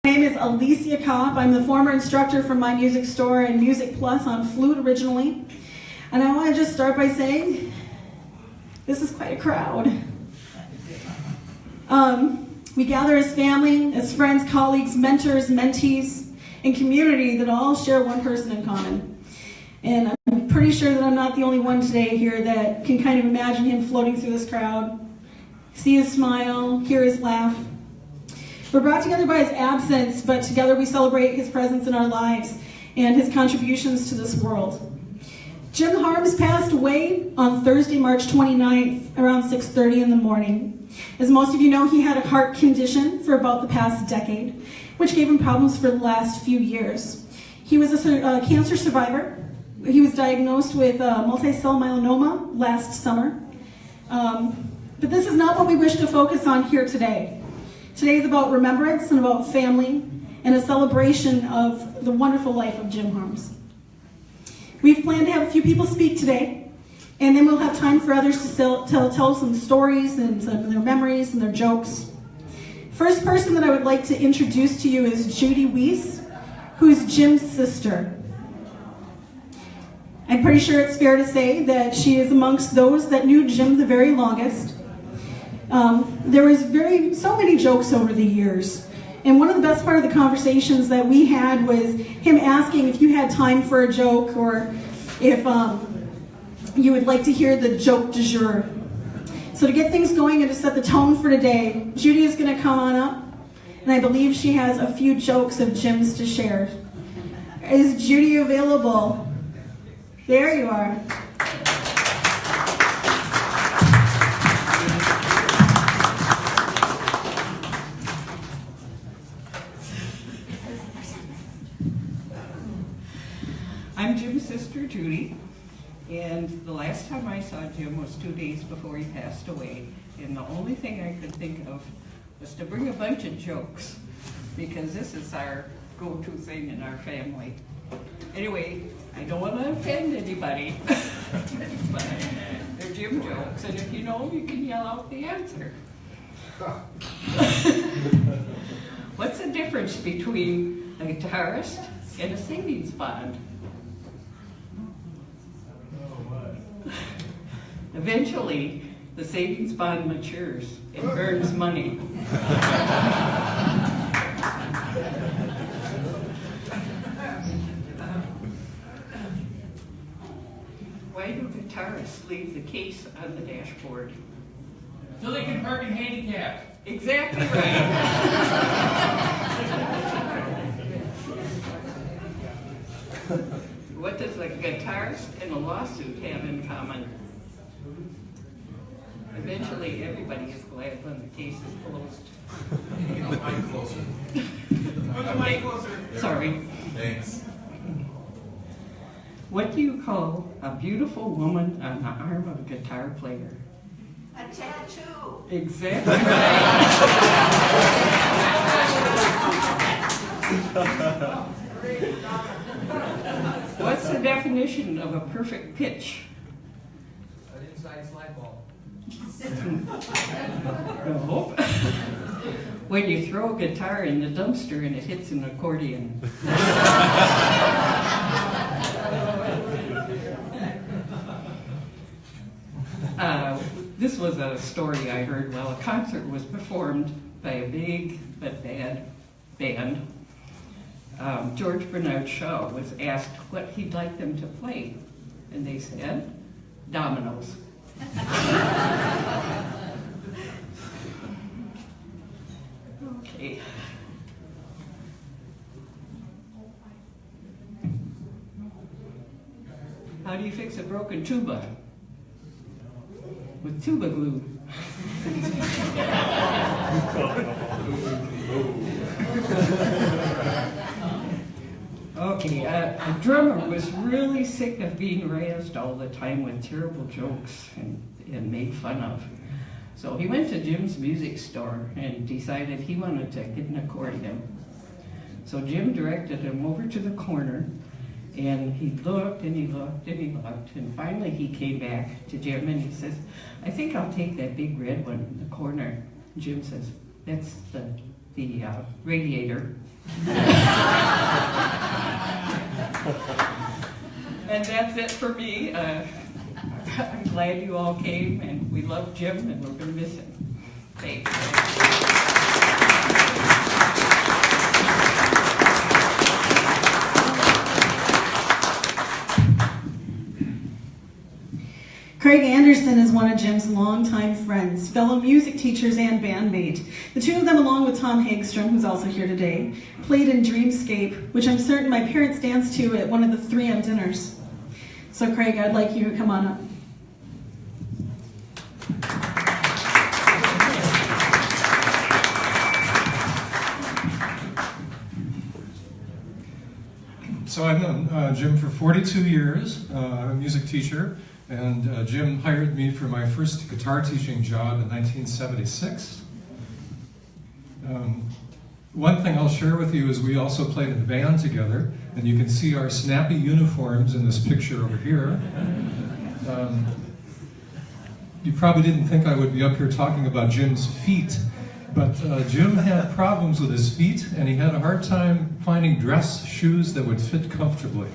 My name is Alicia Kopp. I'm the former instructor from My Music Store and Music Plus on flute originally. And I want to just start by saying, this is quite a crowd. We gather as family, as friends, colleagues, mentors, mentees, and community that all share one person in common. And I'm pretty sure that I'm not the only one today here that can kind of imagine him floating through this crowd, see his smile, hear his laugh. We're brought together by his absence, but together we celebrate his presence in our lives and his contributions to this world. Jim Harms passed away on Thursday, March 29th, around 6:30 in the morning. As most of you know, he had a heart condition for about the past decade, which gave him problems for the last few years. He was a cancer survivor. He was diagnosed with multi-cell myeloma last summer. But this is not what we wish to focus on here today. Today is about remembrance and about family and a celebration of the wonderful life of Jim Harms. We've planned to have a few people speak today, and then we'll have time for others to tell some stories and some of their memories and their jokes. First person that I would like to introduce to you is Judy Weiss, who's Jim's sister. I'm pretty sure it's fair to say that she is amongst those that knew Jim the very longest. There was so many jokes over the years, and one of the best part of the conversations that we had was him asking if you had time for a joke or if you would like to hear the joke du jour. So to get things going and to set the tone for today, Judy is going to come on up, and I believe she has a few jokes of Jim's to share. Is Judy available? There you are. I'm Jim's sister, Judy, and the last time I saw Jim was 2 days before he passed away, and the only thing I could think of was to bring a bunch of jokes, because this is our go-to thing in our family. Anyway, I don't want to offend anybody, but they're Jim jokes, and if you know them, you can yell out the answer. What's the difference between a guitarist and a savings bond? Eventually, the savings bond matures and earns money. Why do guitarists leave the case on the dashboard? So they can park in handicap. Exactly right. What does a guitarist and a lawsuit have in common? Eventually, everybody is glad when the case is closed. Get the mic closer. Put the mic closer. Sorry. Thanks. What do you call a beautiful woman on the arm of a guitar player? A tattoo. Exactly right. What's the definition of a perfect pitch? An inside slide ball. No. When you throw a guitar in the dumpster and it hits an accordion. This was a story I heard while a concert was performed by a big but bad band. George Bernard Shaw was asked what he'd like them to play, and they said, dominoes. Okay. How do you fix a broken tuba? With tuba glue. Okay, a drummer was really sick of being razzed all the time with terrible jokes and made fun of. So he went to Jim's music store and decided he wanted to get an accordion. So Jim directed him over to the corner, and he looked and he looked and he looked, and finally he came back to Jim and he says, I think I'll take that big red one in the corner. Jim says, that's the radiator. And that's it for me. I'm glad you all came, and we love Jim, and we're going to miss him. Thanks. Craig Anderson is one of Jim's longtime friends, fellow music teachers, and bandmate. The two of them, along with Tom Hagstrom, who's also here today, played in Dreamscape, which I'm certain my parents danced to at one of the 3M dinners. So Craig, I'd like you to come on up. So I've known Jim for 42 years. I'm a music teacher, and Jim hired me for my first guitar teaching job in 1976. One thing I'll share with you is we also played in a band together, and you can see our snappy uniforms in this picture over here. You probably didn't think I would be up here talking about Jim's feet, but Jim had problems with his feet, and he had a hard time finding dress shoes that would fit comfortably.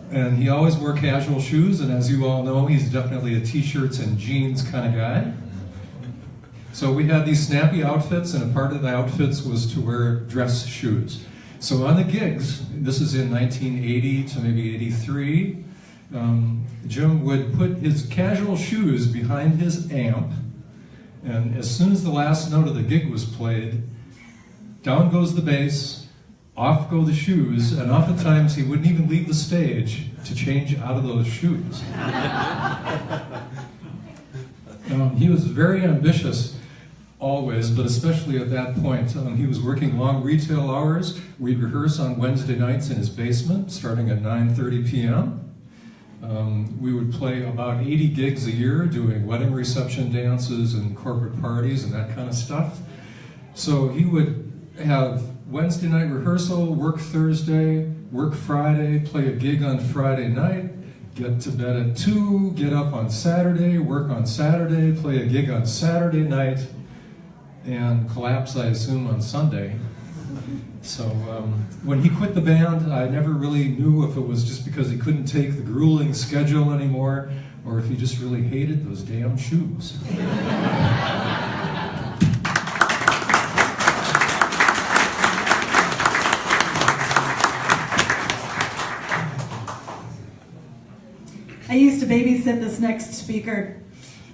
And he always wore casual shoes, and as you all know, he's definitely a t-shirts and jeans kind of guy. So we had these snappy outfits, and a part of the outfits was to wear dress shoes. So on the gigs, this is in 1980 to maybe 83, Jim would put his casual shoes behind his amp, and as soon as the last note of the gig was played, down goes the bass, off go the shoes, and oftentimes he wouldn't even leave the stage to change out of those shoes. He was very ambitious always, but especially at that point. He was working long retail hours. We'd rehearse on Wednesday nights in his basement, starting at 9:30 p.m. We would play about 80 gigs a year, doing wedding reception dances and corporate parties and that kind of stuff. So he would have Wednesday night rehearsal, work Thursday, work Friday, play a gig on Friday night, get to bed at 2, get up on Saturday, work on Saturday, play a gig on Saturday night, and collapse, I assume, on Sunday. So when he quit the band, I never really knew if it was just because he couldn't take the grueling schedule anymore, or if he just really hated those damn shoes. I used to babysit this next speaker.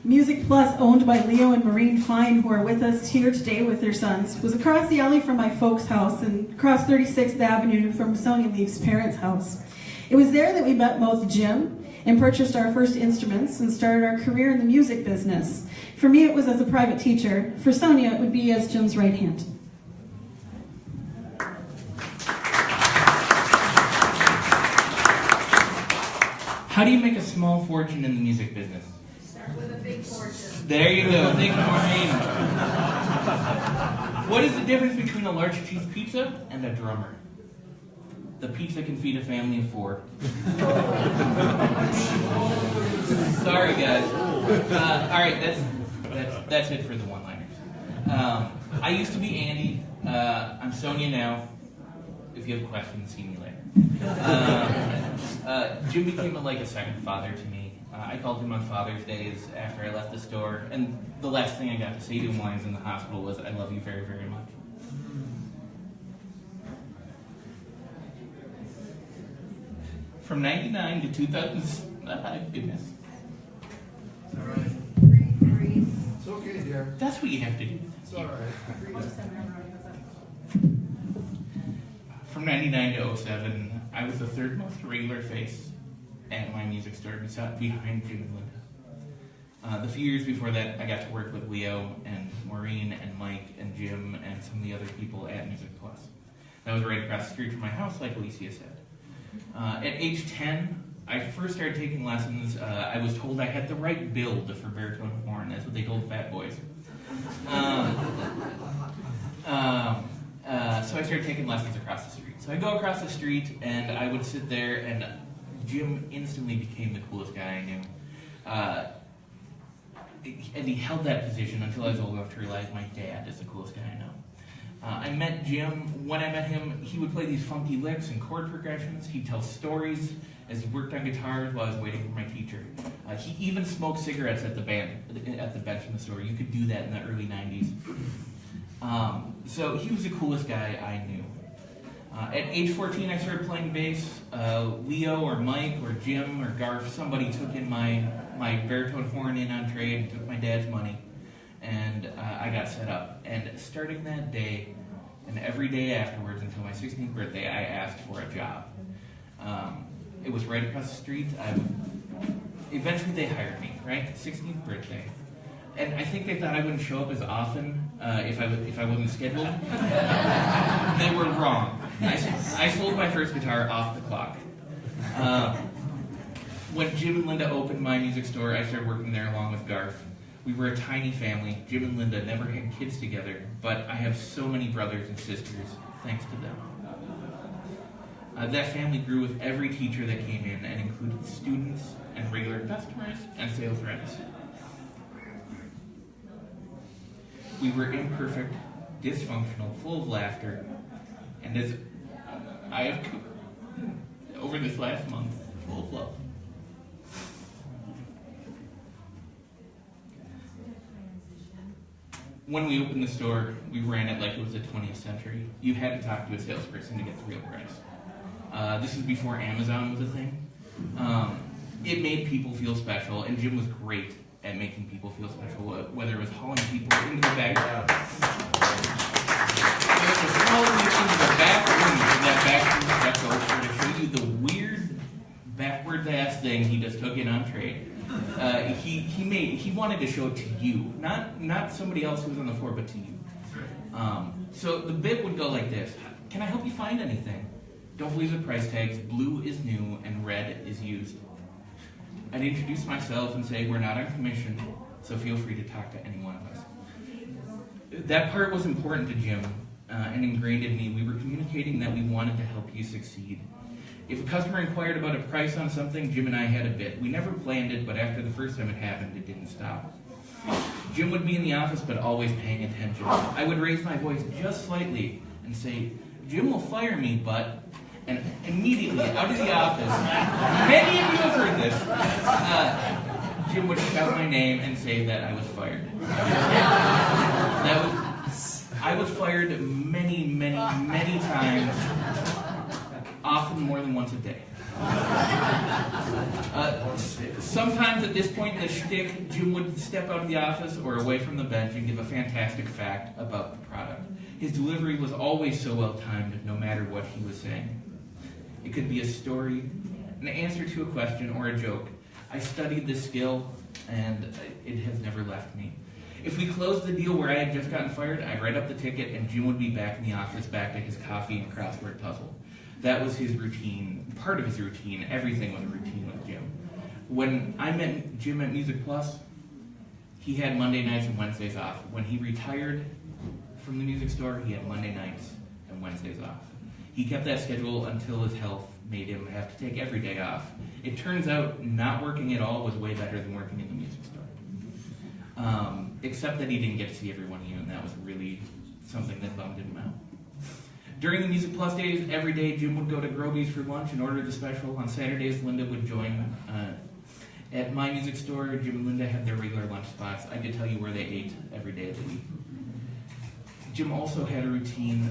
Music Plus, owned by Leo and Maureen Fine, who are with us here today with their sons, was across the alley from my folks' house and across 36th Avenue from Sonia Leaf's parents' house. It was there that we met both Jim and purchased our first instruments and started our career in the music business. For me, it was as a private teacher. For Sonia, it would be as Jim's right hand. How do you make a small fortune in the music business? Start with a big fortune. There you go. Thank you, Maureen. What is the difference between a large cheese pizza and a drummer? The pizza can feed a family of 4. Sorry, guys. All right, that's it for the one-liners. I used to be Andy. I'm Sonia now. If you have questions, see me later. Jim became like a second father to me. I called him on Father's Days after I left the store, and the last thing I got to say to him while I was in the hospital was, "I love you very, very much." From 99 to 2000, goodness. It's all right. It's okay, dear. That's what you have to do. It's all right. From 99 to 07, I was the third most regular face at my music store, behind Jim and Linda. The few years before that, I got to work with Leo and Maureen and Mike and Jim and some of the other people at Music Plus. That was right across the street from my house, like Alicia said. At age 10, I first started taking lessons. I was told I had the right build for baritone horn. That's what they told fat boys. So I started taking lessons across the street. So I go across the street, and I would sit there, and Jim instantly became the coolest guy I knew. And he held that position until I was old enough to realize my dad is the coolest guy I know. I met Jim. When I met him, he would play these funky licks and chord progressions. He'd tell stories as he worked on guitars while I was waiting for my teacher. He even smoked cigarettes at the bench in the store. You could do that in the early 90s. So he was the coolest guy I knew. At age 14, I started playing bass. Leo or Mike or Jim or Garth, somebody took in my baritone horn in on trade and took my dad's money. And I got set up. And starting that day, and every day afterwards until my 16th birthday, I asked for a job. It was right across the street. Eventually they hired me, right? 16th birthday. And I think they thought I wouldn't show up as often if I wasn't scheduled. They were wrong. I sold my first guitar off the clock. When Jim and Linda opened my music store, I started working there along with Garth. We were a tiny family. Jim and Linda never had kids together, but I have so many brothers and sisters thanks to them. That family grew with every teacher that came in and included students and regular customers and sales reps. We were imperfect, dysfunctional, full of laughter, and as I have over this last month, full of love. When we opened the store, we ran it like it was the 20th century. You had to talk to a salesperson to get the real price. This was before Amazon was a thing. It made people feel special, and Jim was great at making people feel special, whether it was hauling people into the back. It was hauling you into the back room of that back room to show you the weird, backwards-ass thing he just took in on trade. He wanted to show it to you, not somebody else who was on the floor, but to you. So the bit would go like this: can I help you find anything? Don't believe the price tags. Blue is new and red is used. I'd introduce myself and say we're not on commission, so feel free to talk to any one of us. That part was important to Jim and ingrained in me. We were communicating that we wanted to help you succeed. If a customer inquired about a price on something, Jim and I had a bit. We never planned it, but after the first time it happened, it didn't stop. Jim would be in the office, but always paying attention. I would raise my voice just slightly and say, "Jim will fire me, but..." And immediately, out of the office, many of you have heard this, Jim would shout my name and say that I was fired. I was fired many, many, many times, often more than once a day. Sometimes at this point in the shtick, Jim would step out of the office or away from the bench and give a fantastic fact about the product. His delivery was always so well timed, no matter what he was saying. It could be a story, an answer to a question, or a joke. I studied this skill, and it has never left me. If we closed the deal where I had just gotten fired, I'd write up the ticket, and Jim would be back in the office, back to his coffee and crossword puzzle. That was his routine, part of his routine. Everything was a routine with Jim. When I met Jim at Music Plus, he had Monday nights and Wednesdays off. When he retired from the music store, he had Monday nights and Wednesdays off. He kept that schedule until his health made him have to take every day off. It turns out not working at all was way better than working in the music store. Except that he didn't get to see everyone he knew, and that was really something that bummed him out. During the Music Plus days, every day Jim would go to Groby's for lunch and order the special. On Saturdays, Linda would join. At my music store, Jim and Linda had their regular lunch spots. I could tell you where they ate every day of the week. Jim also had a routine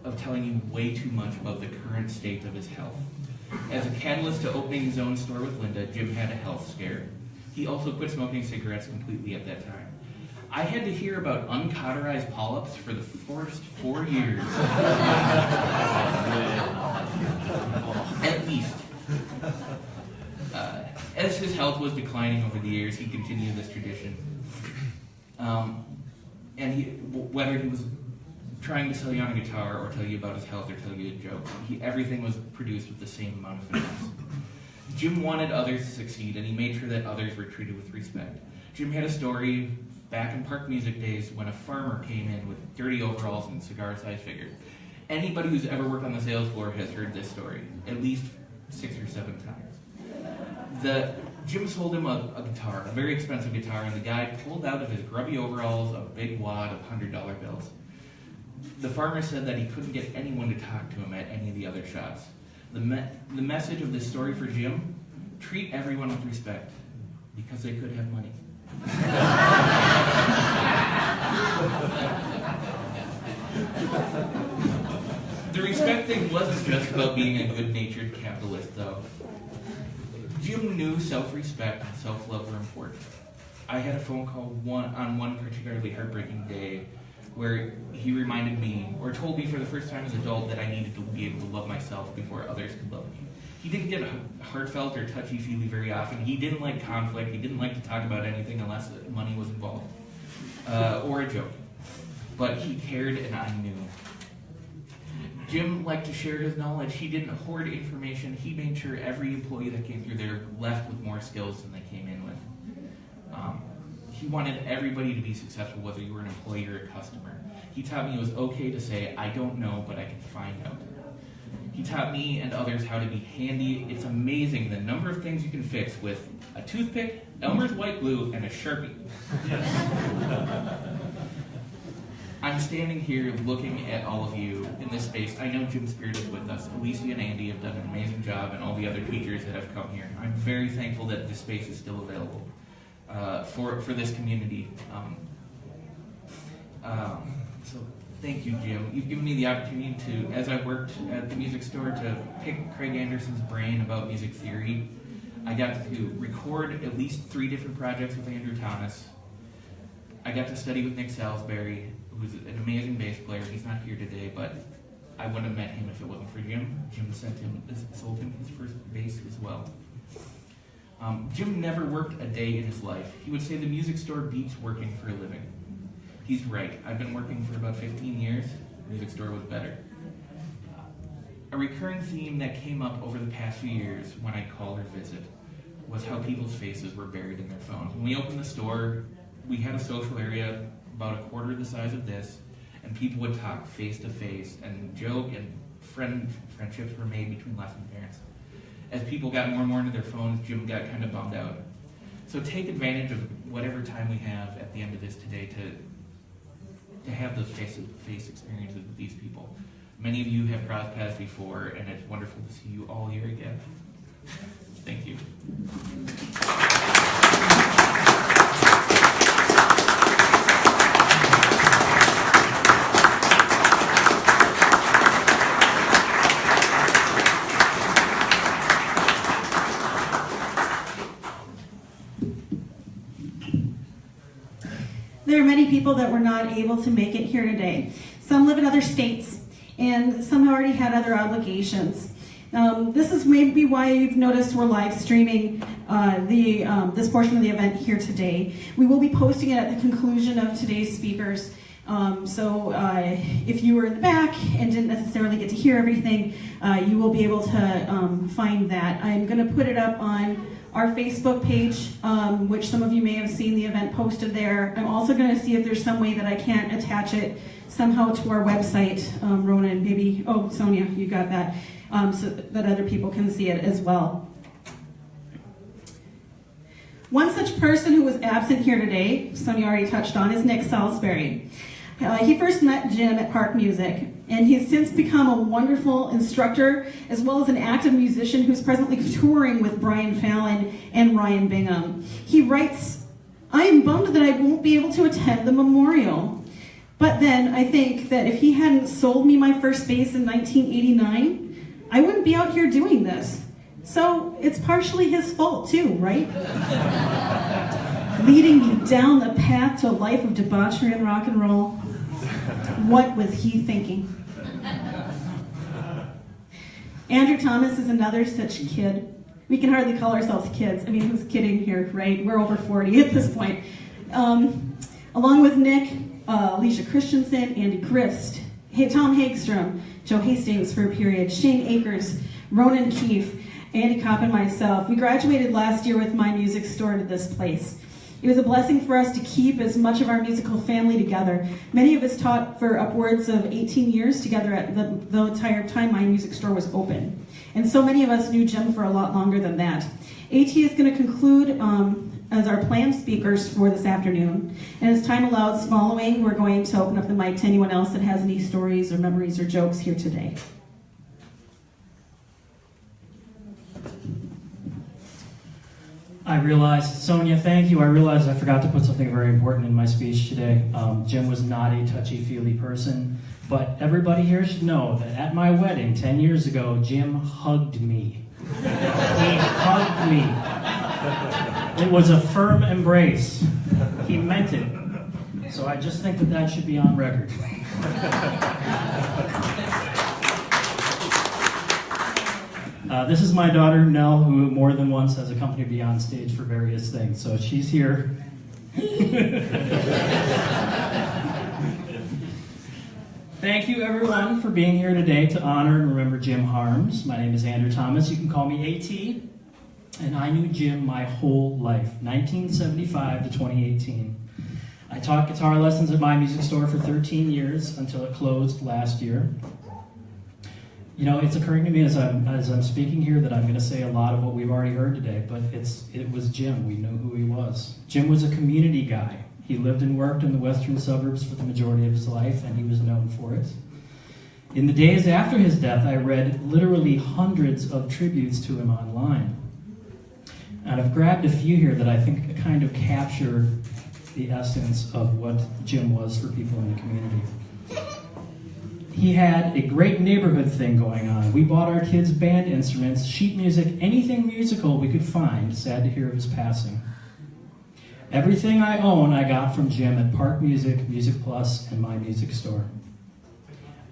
of telling you way too much about the current state of his health. As a catalyst to opening his own store with Linda, Jim had a health scare. He also quit smoking cigarettes completely at that time. I had to hear about uncauterized polyps for the first 4 years. At least. As his health was declining over the years, he continued this tradition. Whether he was trying to sell you on a guitar or tell you about his health or tell you a joke, everything was produced with the same amount of finesse. Jim wanted others to succeed, and he made sure that others were treated with respect. Jim had a story back in Park Music days when a farmer came in with dirty overalls and cigar-sized figure. Anybody who's ever worked on the sales floor has heard this story at least 6 or 7 times. Jim sold him a guitar, a very expensive guitar, and the guy pulled out of his grubby overalls a big wad of $100 bills. The farmer said that he couldn't get anyone to talk to him at any of the other shops. The message of this story for Jim: treat everyone with respect, because they could have money. The respect thing wasn't just about being a good-natured capitalist, though. Jim knew self-respect and self-love were important. I had a phone call on one particularly heartbreaking day where he reminded me, or told me for the first time as an adult, that I needed to be able to love myself before others could love me. He didn't get heartfelt or touchy-feely very often. He didn't like conflict. He didn't like to talk about anything unless money was involved, or a joke. But he cared, and I knew. Jim liked to share his knowledge. He didn't hoard information. He made sure every employee that came through there left with more skills than they came in with. He wanted everybody to be successful, whether you were an employee or a customer. He taught me it was okay to say, I don't know, but I can find out. He taught me and others how to be handy. It's amazing the number of things you can fix with a toothpick, Elmer's white glue, and a Sharpie. I'm standing here looking at all of you in this space. I know Jim Spirit is with us. Alicia and Andy have done an amazing job, and all the other teachers that have come here. I'm very thankful that this space is still available for this community. So thank you, Jim. You've given me the opportunity to, as I worked at the music store, to pick Craig Anderson's brain about music theory. I got to record at least 3 different projects with Andrew Thomas. I got to study with Nick Salisbury, who's an amazing bass player. He's not here today, but I wouldn't have met him if it wasn't for Jim. Jim sold him his first bass as well. Jim never worked a day in his life. He would say the music store beats working for a living. He's right. I've been working for about 15 years. The music store was better. A recurring theme that came up over the past few years when I call or visit was how people's faces were buried in their phones. When we opened the store, we had a social area about a quarter the size of this, and people would talk face to face, and joke, and friendships were made between lesson parents. As people got more and more into their phones, Jim got kind of bummed out. So take advantage of whatever time we have at the end of this today to have those face-to-face experiences with these people. Many of you have crossed paths before, and it's wonderful to see you all here again. Thank you. There are many people that were not able to make it here today. Some live in other states, and some have already had other obligations. This is maybe why you've noticed we're live streaming this portion of the event here today. We will be posting it at the conclusion of today's speakers. So if you were in the back and didn't necessarily get to hear everything, you will be able to find that. I'm going to put it up on our Facebook page, which some of you may have seen the event posted there. I'm also going to see if there's some way that I can't attach it somehow to our website, Ronan, maybe, oh, Sonia, you got that, so that other people can see it as well. One such person who was absent here today, Sonia already touched on, is Nick Salisbury. He first met Jim at Park Music, and he's since become a wonderful instructor as well as an active musician who's presently touring with Brian Fallon and Ryan Bingham. He writes, I am bummed that I won't be able to attend the memorial. But then I think that if he hadn't sold me my first bass in 1989, I wouldn't be out here doing this. So it's partially his fault too, right? Leading me down the path to a life of debauchery and rock and roll. What was he thinking? Andrew Thomas is another such kid. We can hardly call ourselves kids. I mean, who's kidding here, right? We're over 40 at this point. Along with Nick, Alicia Christensen, Andy Grist, Tom Hagstrom, Joe Hastings for a period, Shane Akers, Ronan Keefe, Andy Kopp, and myself. We graduated last year with my music store to this place. It was a blessing for us to keep as much of our musical family together. Many of us taught for upwards of 18 years together at the entire time my music store was open. And so many of us knew Jim for a lot longer than that. AT is going to conclude as our planned speakers for this afternoon. And as time allows following, we're going to open up the mic to anyone else that has any stories or memories or jokes here today. I realized, Sonia, thank you. I realized I forgot to put something very important in my speech today. Jim was not a touchy-feely person, but everybody here should know that at my wedding 10 years ago, Jim hugged me. He hugged me. It was a firm embrace. He meant it. So I just think that that should be on record. This is my daughter, Nell, who more than once has accompanied me on stage for various things. So she's here. Thank you, everyone, for being here today to honor and remember Jim Harms. My name is Andrew Thomas. You can call me AT. And I knew Jim my whole life, 1975 to 2018. I taught guitar lessons at my music store for 13 years until it closed last year. You know, it's occurring to me as I'm speaking here that I'm going to say a lot of what we've already heard today, but it was Jim. We know who he was. Jim was a community guy. He lived and worked in the western suburbs for the majority of his life, and he was known for it. In the days after his death, I read literally hundreds of tributes to him online. And I've grabbed a few here that I think kind of capture the essence of what Jim was for people in the community. He had a great neighborhood thing going on. We bought our kids band instruments, sheet music, anything musical we could find. Sad to hear of his passing. Everything I own I got from Jim at Park Music, Music Plus, and my music store.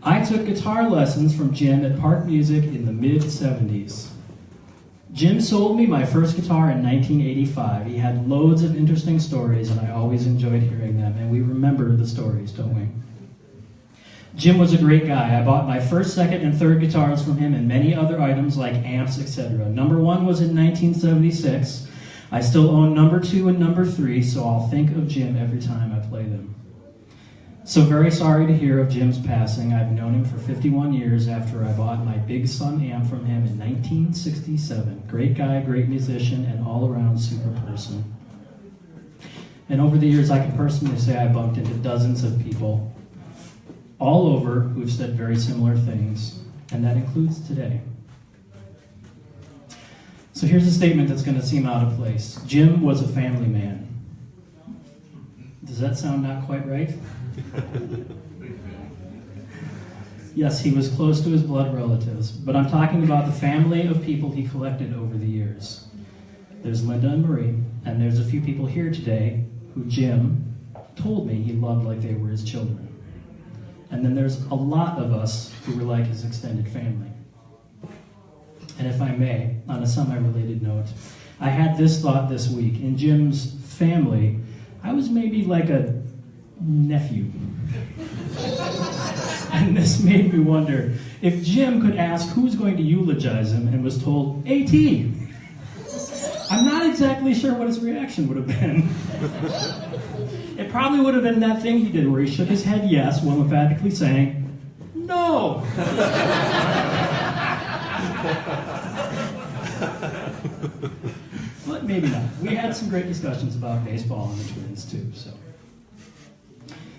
I took guitar lessons from Jim at Park Music in the mid-70s. Jim sold me my first guitar in 1985. He had loads of interesting stories, and I always enjoyed hearing them, and we remember the stories, don't we? Jim was a great guy. I bought my first, second, and third guitars from him and many other items like amps, etc. Number 1 was in 1976. I still own number 2 and number 3, so I'll think of Jim every time I play them. So very sorry to hear of Jim's passing. I've known him for 51 years after I bought my Big Sun amp from him in 1967. Great guy, great musician, and all-around super person. And over the years, I can personally say I bumped into dozens of people all over who've said very similar things, and that includes today. So here's a statement that's going to seem out of place. Jim was a family man. Does that sound not quite right? Yes, he was close to his blood relatives, but I'm talking about the family of people he collected over the years. There's Linda and Marie, and there's a few people here today who Jim told me he loved like they were his children. And then there's a lot of us who were like his extended family. And if I may, on a semi-related note, I had this thought this week. In Jim's family, I was maybe like a nephew. And this made me wonder, if Jim could ask who's going to eulogize him and was told, AT, I'm not exactly sure what his reaction would have been. It probably would have been that thing he did where he shook his head yes while emphatically saying, no. But maybe not. We had some great discussions about baseball and the Twins too. So,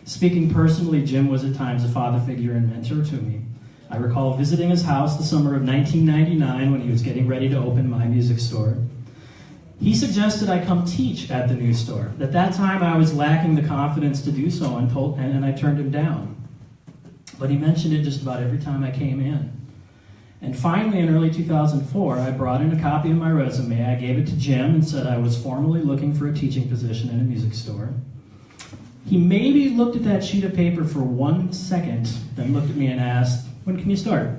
speaking personally, Jim was at times a father figure and mentor to me. I recall visiting his house the summer of 1999 when he was getting ready to open my music store. He suggested I come teach at the new store. At that time, I was lacking the confidence to do so and I turned him down. But he mentioned it just about every time I came in. And finally, in early 2004, I brought in a copy of my resume. I gave it to Jim and said I was formally looking for a teaching position in a music store. He maybe looked at that sheet of paper for 1 second, then looked at me and asked, when can you start?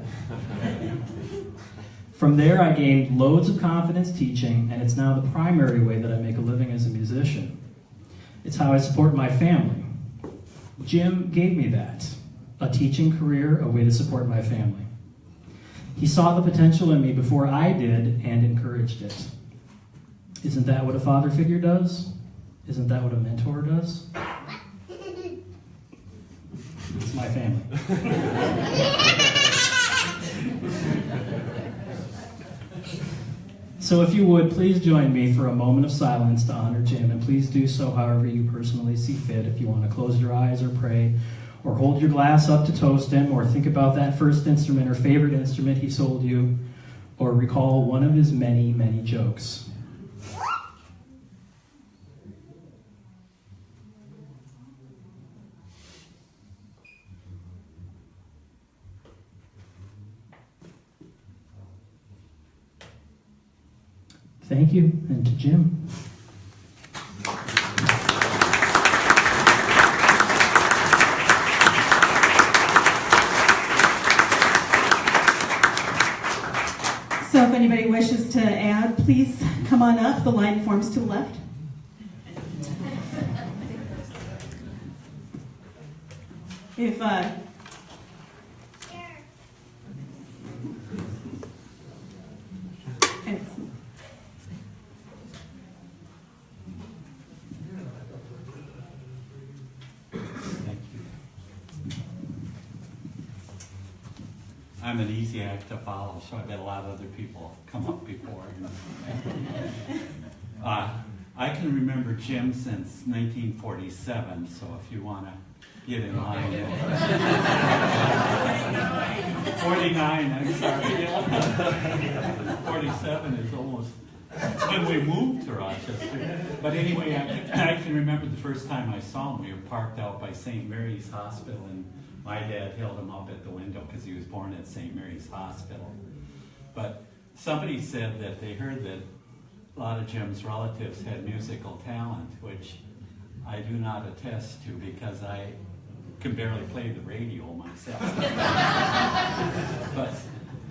From there, I gained loads of confidence teaching, and it's now the primary way that I make a living as a musician. It's how I support my family. Jim gave me that, a teaching career, a way to support my family. He saw the potential in me before I did and encouraged it. Isn't that what a father figure does? Isn't that what a mentor does? It's my family. So if you would, please join me for a moment of silence to honor Jim, and please do so however you personally see fit. If you want to close your eyes or pray, or hold your glass up to toast him, or think about that first instrument or favorite instrument he sold you, or recall one of his many, many jokes. Thank you, and to Jim. So if anybody wishes to add, please come on up. The line forms to the left. If I'm an easy act to follow, so I've had a lot of other people come up before. I can remember Jim since 1947, so if you want to get in line. 49, I'm sorry. 47 is almost when we moved to Rochester. But anyway, I can remember the first time I saw him. We were parked out by St. Mary's Hospital, and my dad held him up at the window because he was born at St. Mary's Hospital. But somebody said that they heard that a lot of Jim's relatives had musical talent, which I do not attest to because I can barely play the radio myself. But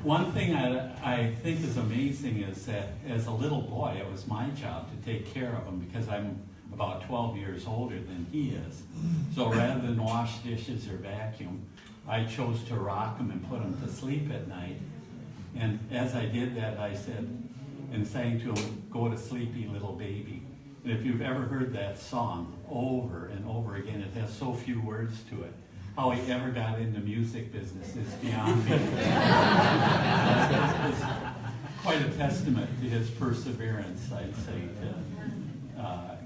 one thing I think is amazing is that as a little boy, it was my job to take care of him because I'm about 12 years older than he is. So rather than wash dishes or vacuum, I chose to rock him and put him to sleep at night. And as I did that, I said, and sang to him, "Go to sleepy little baby." And if you've ever heard that song over and over again, it has so few words to it. How he ever got into music business is beyond me. It's quite a testament to his perseverance, I'd say, to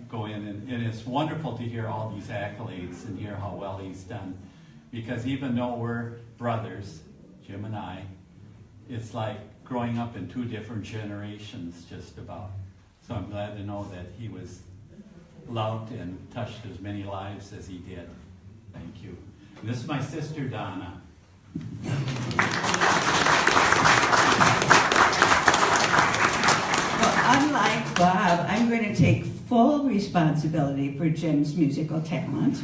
go in. And it's wonderful to hear all these accolades and hear how well he's done. Because even though we're brothers, Jim and I, it's like growing up in two different generations just about. So I'm glad to know that he was loved and touched as many lives as he did. Thank you. And this is my sister, Donna. Well, unlike Bob, I'm going to take full responsibility for Jim's musical talent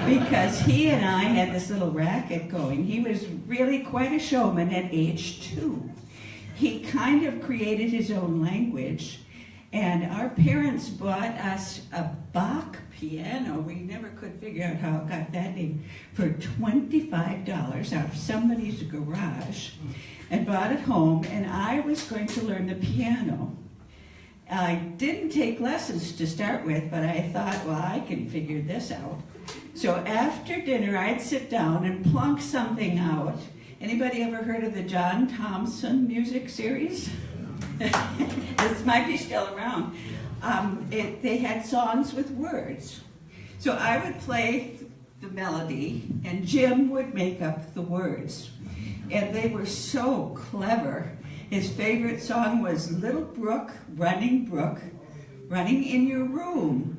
because he and I had this little racket going. He was really quite a showman at age 2. He kind of created his own language, and our parents bought us a Bach piano. We never could figure out how it got that name, for $25 out of somebody's garage, and brought it home, and I was going to learn the piano. I didn't take lessons to start with, but I thought, well, I can figure this out. So after dinner, I'd sit down and plunk something out. Anybody ever heard of the John Thompson music series? This might be still around. They had songs with words. So I would play the melody, and Jim would make up the words. And they were so clever. His favorite song was Little Brook, running in your room.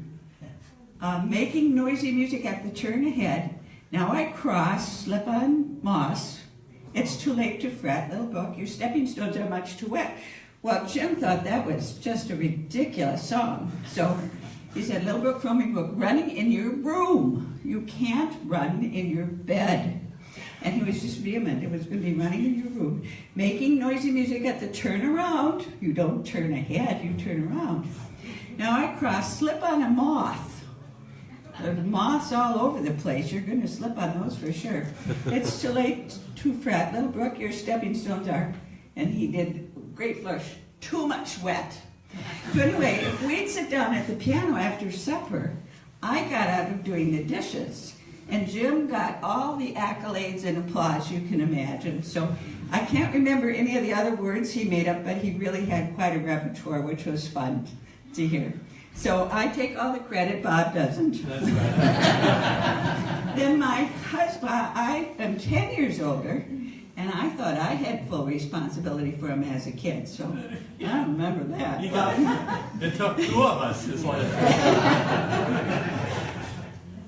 Making noisy music at the turn ahead. Now I cross, slip on moss. It's too late to fret, little brook, your stepping stones are much too wet. Well, Jim thought that was just a ridiculous song. So he said, little brook, foaming brook, running in your room. You can't run in your bed. And he was just vehement. It was going to be running in your room. Making noisy music at the turnaround. You don't turn ahead, you turn around. Now I cross, slip on a moth. There's moths all over the place. You're going to slip on those for sure. It's too late to fret. Little brook, your stepping stones are. And he did great flourish. Too much wet. So anyway, if we'd sit down at the piano after supper, I got out of doing the dishes. And Jim got all the accolades and applause you can imagine. So I can't remember any of the other words he made up, but he really had quite a repertoire, which was fun to hear. So I take all the credit, Bob doesn't. That's right. Then my husband, I am 10 years older, and I thought I had full responsibility for him as a kid, so I remember that. It took two of us. It's like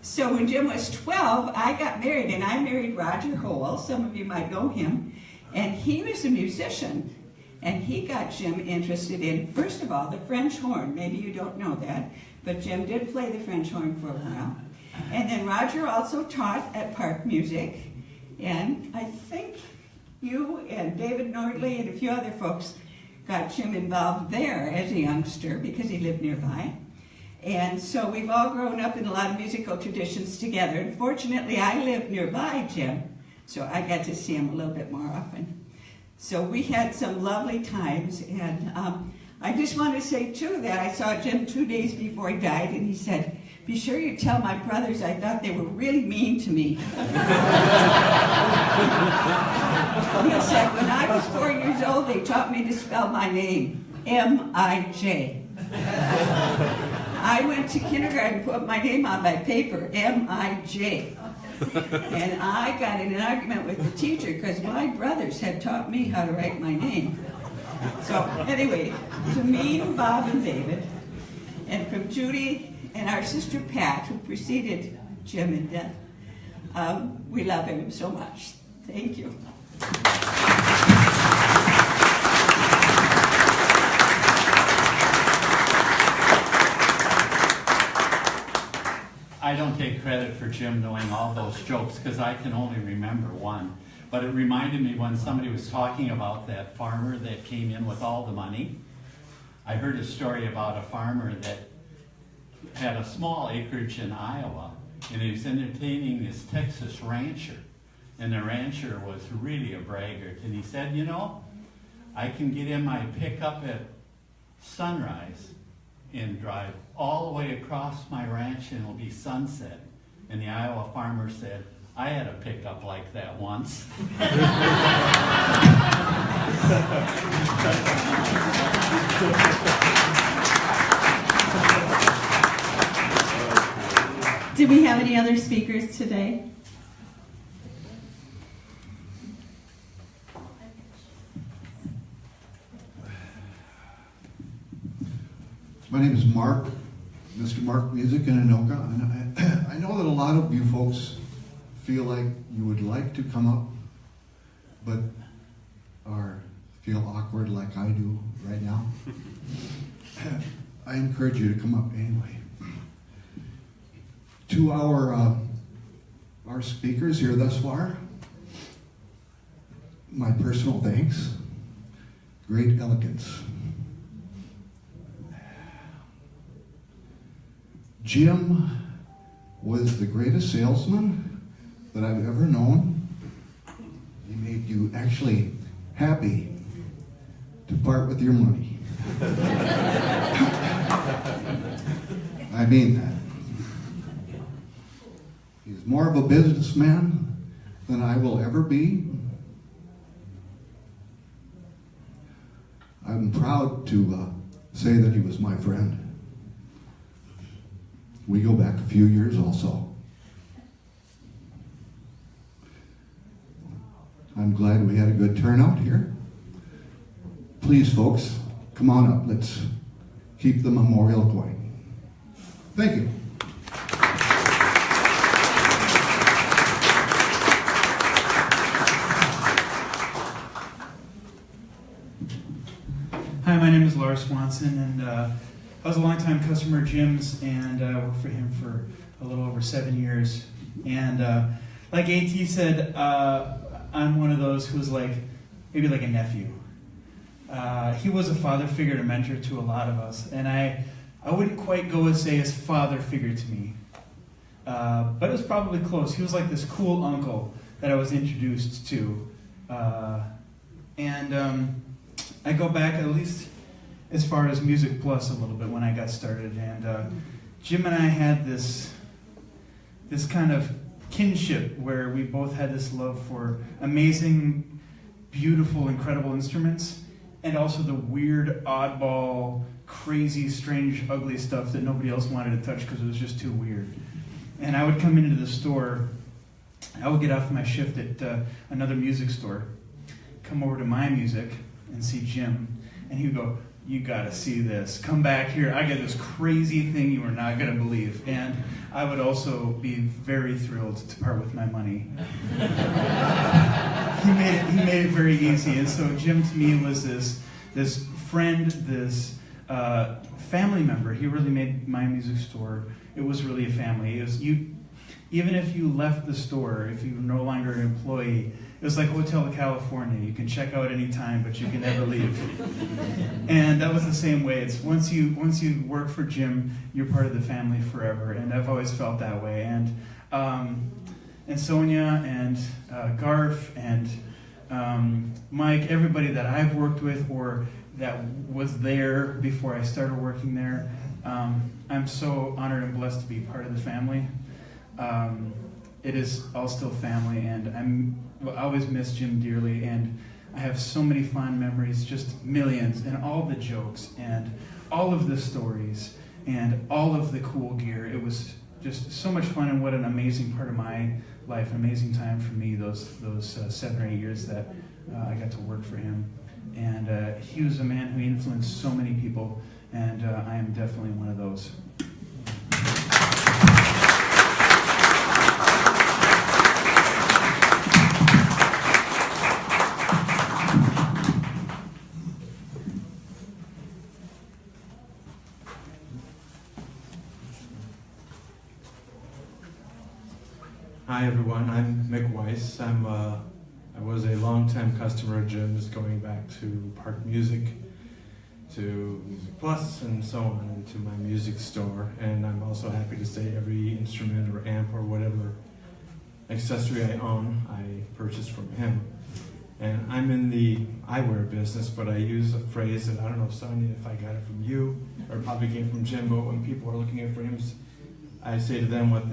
So when Jim was 12, I got married, and I married Roger Howell. Some of you might know him. And he was a musician, and he got Jim interested in, first of all, the French horn. Maybe you don't know that, but Jim did play the French horn for a while. And then Roger also taught at Park Music, and I think you and David Nordley and a few other folks got Jim involved there as a youngster because he lived nearby. And so we've all grown up in a lot of musical traditions together. And fortunately, I lived nearby Jim, so I got to see him a little bit more often. So we had some lovely times. And I just want to say, too, that I saw Jim 2 days before he died, and he said, "Be sure you tell my brothers I thought they were really mean to me." He said, "When I was 4 years old, they taught me to spell my name, M-I-J. I went to kindergarten, put my name on my paper, M-I-J. And I got in an argument with the teacher because my brothers had taught me how to write my name." So anyway, to me, Bob and David, and from Judy and our sister Pat, who preceded Jim in death, we love him so much. Thank you. I don't take credit for Jim knowing all those jokes because I can only remember one. But it reminded me when somebody was talking about that farmer that came in with all the money. I heard a story about a farmer that had a small acreage in Iowa, and he was entertaining this Texas rancher. And the rancher was really a braggart. And he said, "You know, I can get in my pickup at sunrise and drive all the way across my ranch and it'll be sunset." And the Iowa farmer said, "I had a pickup like that once." Do we have any other speakers today? My name is Mark, Mr. Mark Music in Anoka, and I know that a lot of you folks feel like you would like to come up, but feel awkward like I do right now. I encourage you to come up anyway. To our speakers here thus far, my personal thanks. Great elegance. Jim was the greatest salesman that I've ever known. He made you actually happy to part with your money. I mean that. He's more of a businessman than I will ever be. I'm proud to say that he was my friend. We go back a few years also. I'm glad we had a good turnout here. Please, folks, come on up. Let's keep the memorial going. Thank you. Hi, my name is Lars Swanson, and I was a longtime customer of Jim's, and worked for him for a little over 7 years. And like AT said, I'm one of those who's like, maybe like a nephew. He was a father figure and a mentor to a lot of us, and I wouldn't quite go and say his father figure to me, but it was probably close. He was like this cool uncle that I was introduced to, and I go back at least as far as Music Plus a little bit when I got started, and Jim and I had this kind of kinship where we both had this love for amazing, beautiful, incredible instruments, and also the weird, oddball, crazy, strange, ugly stuff that nobody else wanted to touch because it was just too weird. And I would come into the store, I would get off my shift at another music store, come over to my music and see Jim, and he would go, "You gotta see this. Come back here. I got this crazy thing you are not gonna believe." And I would also be very thrilled to part with my money. He made it very easy. And so Jim to me was this friend, this family member. He really made my music store. It was really a family. It was even if you left the store, if you were no longer an employee, it was like Hotel California. You can check out anytime, but you can never leave. And that was the same way. It's once you work for Jim, you're part of the family forever. And I've always felt that way. And Sonia and Garf and Mike, everybody that I've worked with or that was there before I started working there, I'm so honored and blessed to be part of the family. It is all still family, and I always miss Jim dearly, and I have so many fond memories, just millions, and all the jokes, and all of the stories, and all of the cool gear. It was just so much fun, and what an amazing part of my life, an amazing time for me, those 7 or 8 years that I got to work for him. And he was a man who influenced so many people, and I am definitely one of those. Hi everyone, I'm Mick Weiss. I was a longtime customer of Jim's, going back to Park Music, to Music Plus, and so on, and to my music store. And I'm also happy to say every instrument or amp or whatever accessory I own, I purchased from him. And I'm in the eyewear business, but I use a phrase that I don't know, Sonia, if I got it from you, or it probably came from Jim, but when people are looking at frames, I say to them what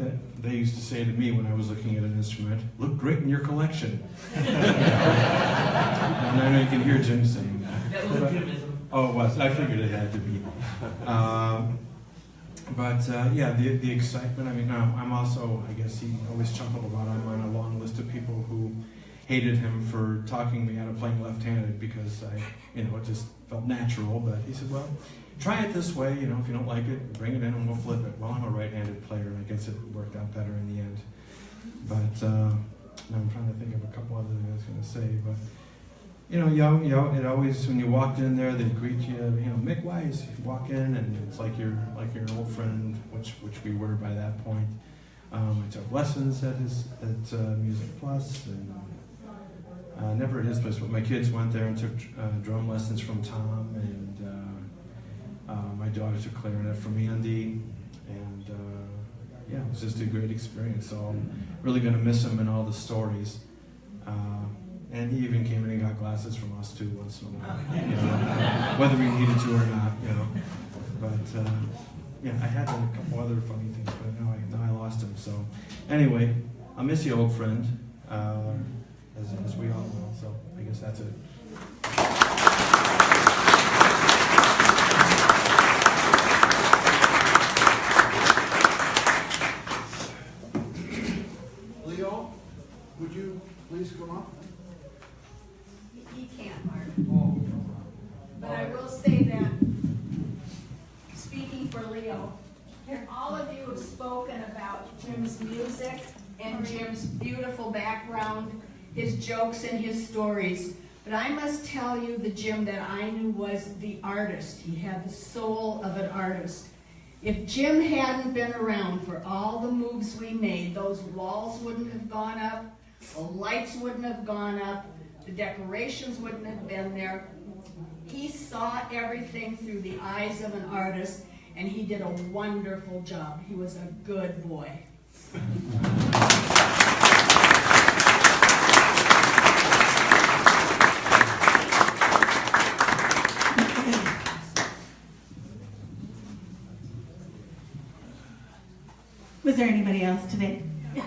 they used to say to me when I was looking at an instrument: "Look great in your collection." And I know you can hear Jim saying that. That was Jimism. Oh, it was. I figured it had to be. Yeah, the excitement. I mean, I'm also, I guess he always chuckled about, I'm on a long list of people who hated him for talking me out of playing left-handed because it just felt natural. But he said, well, try it this way, if you don't like it, bring it in and we'll flip it. Well, I'm a right-handed player, and I guess it worked out better in the end. But I'm trying to think of a couple other things I was going to say. But it always, when you walked in there, they'd greet you, Mick Weiss. You walk in, and it's like you're an old friend, which we were by that point. I took lessons at Music Plus, and never at his place, but my kids went there and took drum lessons from Tom, and my daughter took clarinet from Andy, and it was just a great experience. So I'm really going to miss him and all the stories. And he even came in and got glasses from us too once in a while, whether we needed to or not, But I had a couple other funny things, but now I lost him. So anyway, I'll miss you, old friend, as we all will. So I guess that's it. Leo, would you please come up? He can't, Mark. But I will say that, speaking for Leo, all of you have spoken about Jim's music and Jim's beautiful background, his jokes and his stories. But I must tell you, the Jim that I knew was the artist. He had the soul of an artist. If Jim hadn't been around for all the moves we made, those walls wouldn't have gone up, the lights wouldn't have gone up, the decorations wouldn't have been there. He saw everything through the eyes of an artist, and he did a wonderful job. He was a good boy. Was there anybody else today? Yes.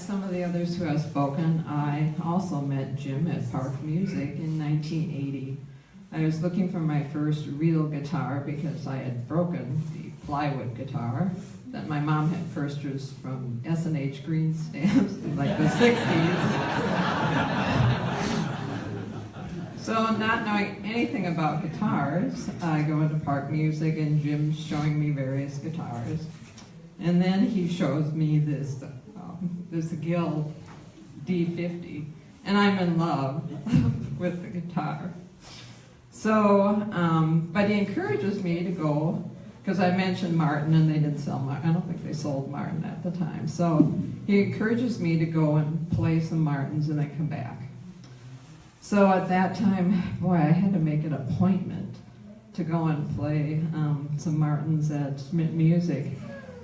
some of the others who have spoken, I also met Jim at Park Music in 1980. I was looking for my first real guitar because I had broken the plywood guitar that my mom had purchased from S&H Green Stamps in like the 60s. So not knowing anything about guitars, I go into Park Music and Jim's showing me various guitars. And then he shows me this Gill D50, and I'm in love with the guitar. So, but he encourages me to go, because I mentioned Martin and they didn't sell Martin. I don't think they sold Martin at the time. So he encourages me to go and play some Martins and then come back. So at that time, boy, I had to make an appointment to go and play some Martins at Smith Music.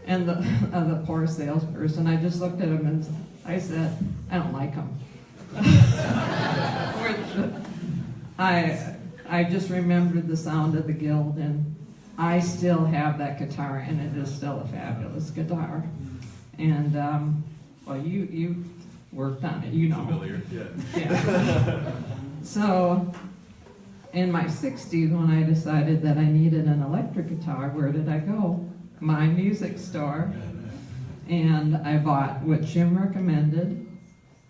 And the poor salesperson, I just looked at him and I said, I don't like him. Which I just remembered the sound of the Guild, and I still have that guitar, and it is still a fabulous guitar. And, well, you worked on it, you know. Familiar, Yeah. So, in my 60s, when I decided that I needed an electric guitar, where did I go? My music store. And I bought what Jim recommended.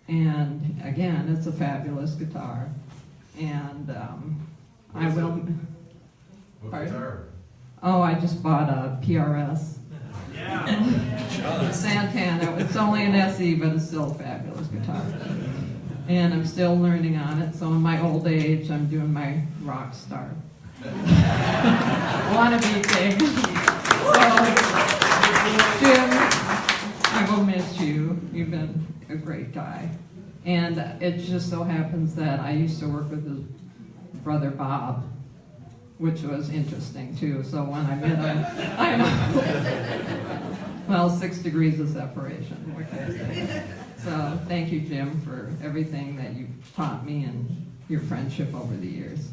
And again, it's a fabulous guitar. And I will. What Pardon? guitar? Oh, I just bought a PRS. Yeah. Santana. It's only an SE, but it's still a fabulous guitar. And I'm still learning on it. So in my old age, I'm doing my rock star wannabe thing. So, Jim, I will miss you. You've been a great guy. And it just so happens that I used to work with his brother Bob, which was interesting too. So when I met him, I know. Well, 6 degrees of separation, what can I say? So thank you, Jim, for everything that you've taught me and your friendship over the years.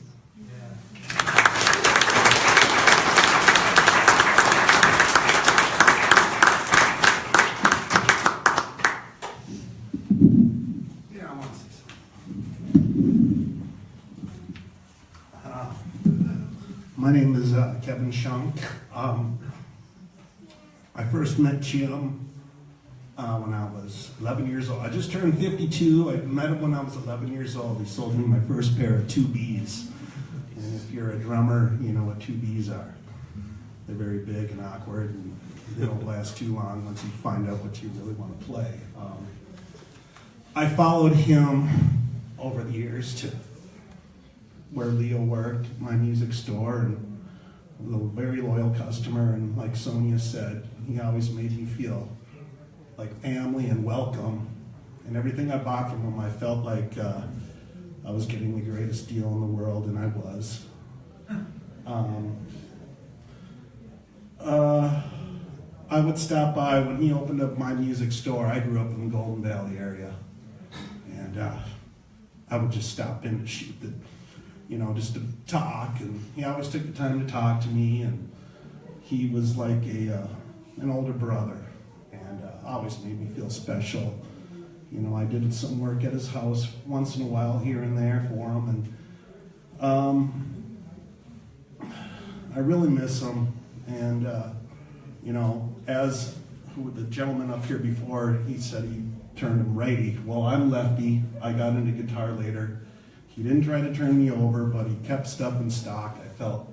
My name is Kevin Shunk. I first met Jim when I was 11 years old. I just turned 52. I met him when I was 11 years old. He sold me my first pair of 2Bs. And if you're a drummer, you know what 2Bs are. They're very big and awkward, and they don't last too long once you find out what you really want to play. I followed him over the years to where Leo worked, my music store, and a very loyal customer. And like Sonia said, he always made me feel like family and welcome. And everything I bought from him, I felt like I was getting the greatest deal in the world, and I was. I would stop by when he opened up my music store. I grew up in the Golden Valley area, and I would just stop in to shoot the, just to talk, and he always took the time to talk to me, and he was like an older brother, and always made me feel special. I did some work at his house once in a while here and there for him, and I really miss him. And as the gentleman up here before, he said he turned him righty. Well, I'm lefty. I got into guitar later. He didn't try to turn me over, but he kept stuff in stock, I felt,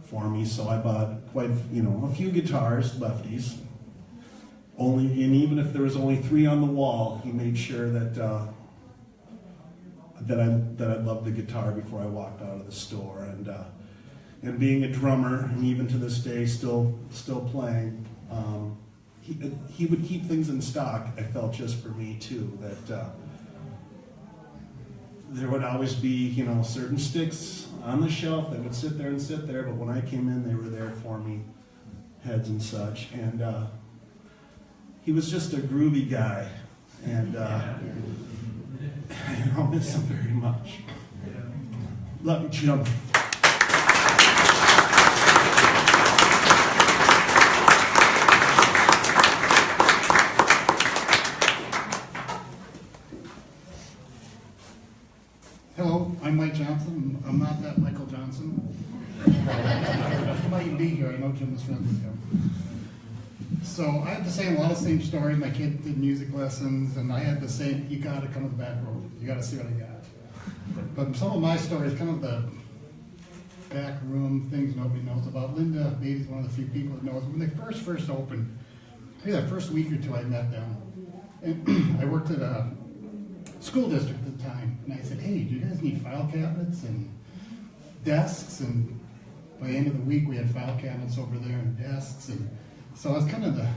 for me. So I bought quite, a few guitars, lefties. And even if there was only 3 on the wall, he made sure that I loved the guitar before I walked out of the store. And being a drummer, and even to this day still playing, he would keep things in stock, I felt, just for me too, that there would always be, certain sticks on the shelf that would sit there, but when I came in, they were there for me, heads and such. And he was just a groovy guy, and I'll miss him very much. Love you, Jim. Jim was friends with him. So I had the same, a lot of the same stories. My kid did music lessons, and I had the same, you got to come to the back room. You got to see what I got. But some of my stories, kind of the back room things nobody knows about. Linda Baby's one of the few people that knows. When they first opened, maybe that first week or two I met them. And I worked at a school district at the time. And I said, hey, do you guys need file cabinets and desks? And by the end of the week, we had file cabinets over there and desks. And so I was kind of the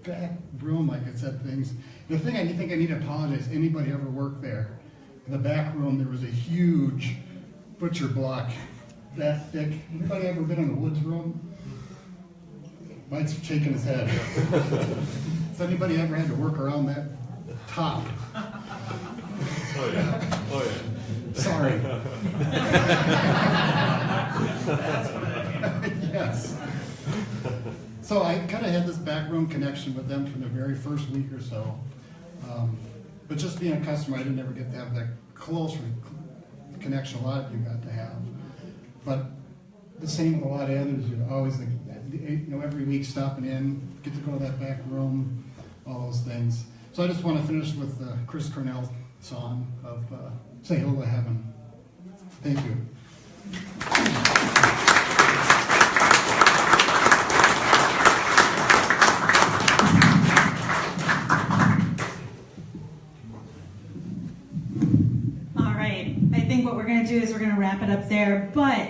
back room, like I said, things. The thing I think I need to apologize, anybody ever worked there? In the back room, there was a huge butcher block that thick. Anybody ever been in the woods room? Mike's shaking his head. Has anybody ever had to work around that top? Oh yeah. Oh yeah. Sorry. Yes. So I kind of had this backroom connection with them from the very first week or so. But just being a customer, I didn't ever get to have that close connection a lot of you got to have. But the same with a lot of others, you always, every week stopping in, get to go to that back room, all those things. So I just want to finish with the Chris Cornell song of Say Hello to Heaven. Thank you. What we're going to do is we're going to wrap it up there, but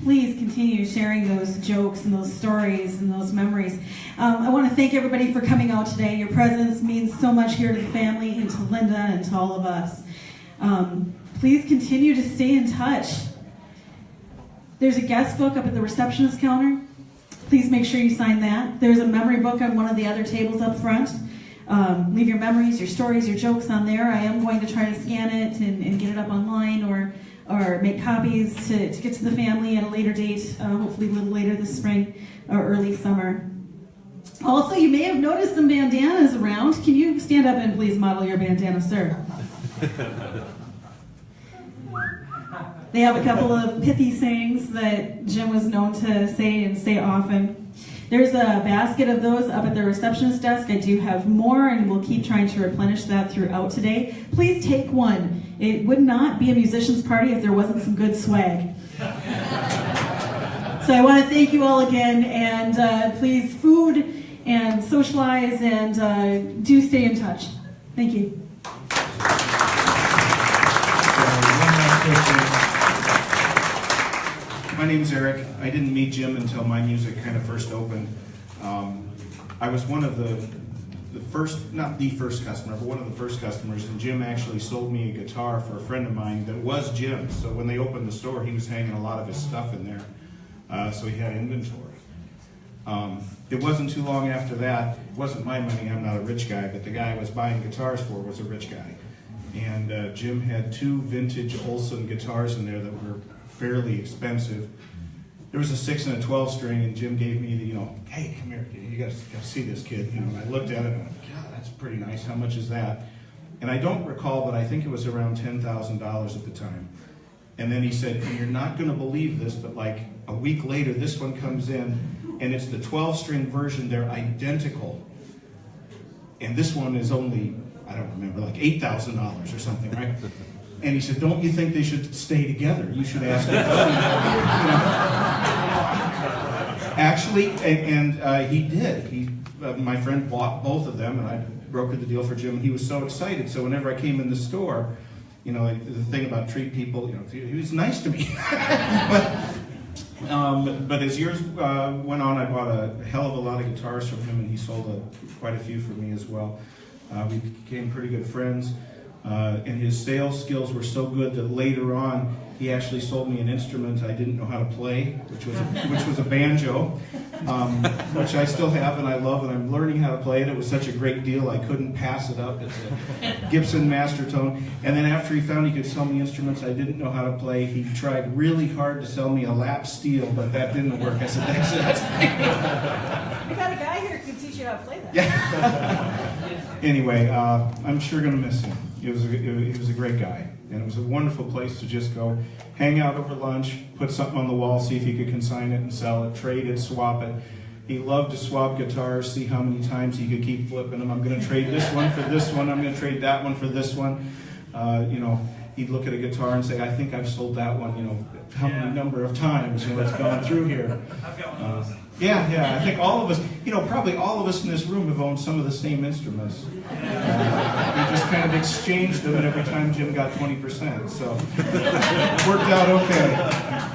please continue sharing those jokes and those stories and those memories. I want to thank everybody for coming out today. Your presence means so much here to the family and to Linda and to all of us. Please continue to stay in touch. There's a guest book up at the receptionist counter. Please make sure you sign that. There's a memory book on one of the other tables up front. Leave your memories, your stories, your jokes on there. I am going to try to scan it and get it up online or make copies to get to the family at a later date, hopefully a little later this spring or early summer. Also, you may have noticed some bandanas around. Can you stand up and please model your bandana, sir? They have a couple of pithy sayings that Jim was known to say and say often. There's a basket of those up at the receptionist desk. I do have more, and we'll keep trying to replenish that throughout today. Please take one. It would not be a musician's party if there wasn't some good swag. So I want to thank you all again, and please food and socialize, and do stay in touch. Thank you. My name's Eric. I didn't meet Jim until my music kind of first opened. I was one of the first, not the first customer, but one of the first customers, and Jim actually sold me a guitar for a friend of mine that was Jim's. So when they opened the store, he was hanging a lot of his stuff in there, so he had inventory. It wasn't too long after that, it wasn't my money, I'm not a rich guy, but the guy I was buying guitars for was a rich guy. And Jim had 2 vintage Olson guitars in there that were fairly expensive. There was a 6 and a 12 string, and Jim gave me the, hey, come here, you gotta see this kid. And I looked at it and I went, God, that's pretty nice. How much is that? And I don't recall, but I think it was around $10,000 at the time. And then he said, and you're not gonna believe this, but like a week later, this one comes in, and it's the 12-string version. They're identical. And this one is only, I don't remember, like $8,000 or something, right? And he said, don't you think they should stay together? You should ask him. Actually, and he did. My friend bought both of them, and I brokered the deal for Jim, and he was so excited. So whenever I came in the store, the thing about treat people, he was nice to me. But as years went on, I bought a hell of a lot of guitars from him, and he sold quite a few for me as well. We became pretty good friends. And his sales skills were so good that later on he actually sold me an instrument I didn't know how to play, which was a banjo, which I still have and I love, and I'm learning how to play it. It was such a great deal I couldn't pass it up. It's a Gibson Mastertone. And then after he found he could sell me instruments I didn't know how to play, he tried really hard to sell me a lap steel, but that didn't work. I said, that's it. We got a guy here who can teach you how to play that. Yeah. Anyway, I'm sure going to miss him. He was a great guy. And it was a wonderful place to just go hang out over lunch, put something on the wall, see if he could consign it and sell it, trade it, swap it. He loved to swap guitars, see how many times he could keep flipping them. I'm going to trade this one for this one. I'm going to trade that one for this one. He'd look at a guitar and say, I think I've sold that one, how many number of times, it's gone through here. I've got one of those. Yeah, I think all of us, probably all of us in this room have owned some of the same instruments. We just kind of exchanged them, and every time Jim got 20%, so it worked out okay.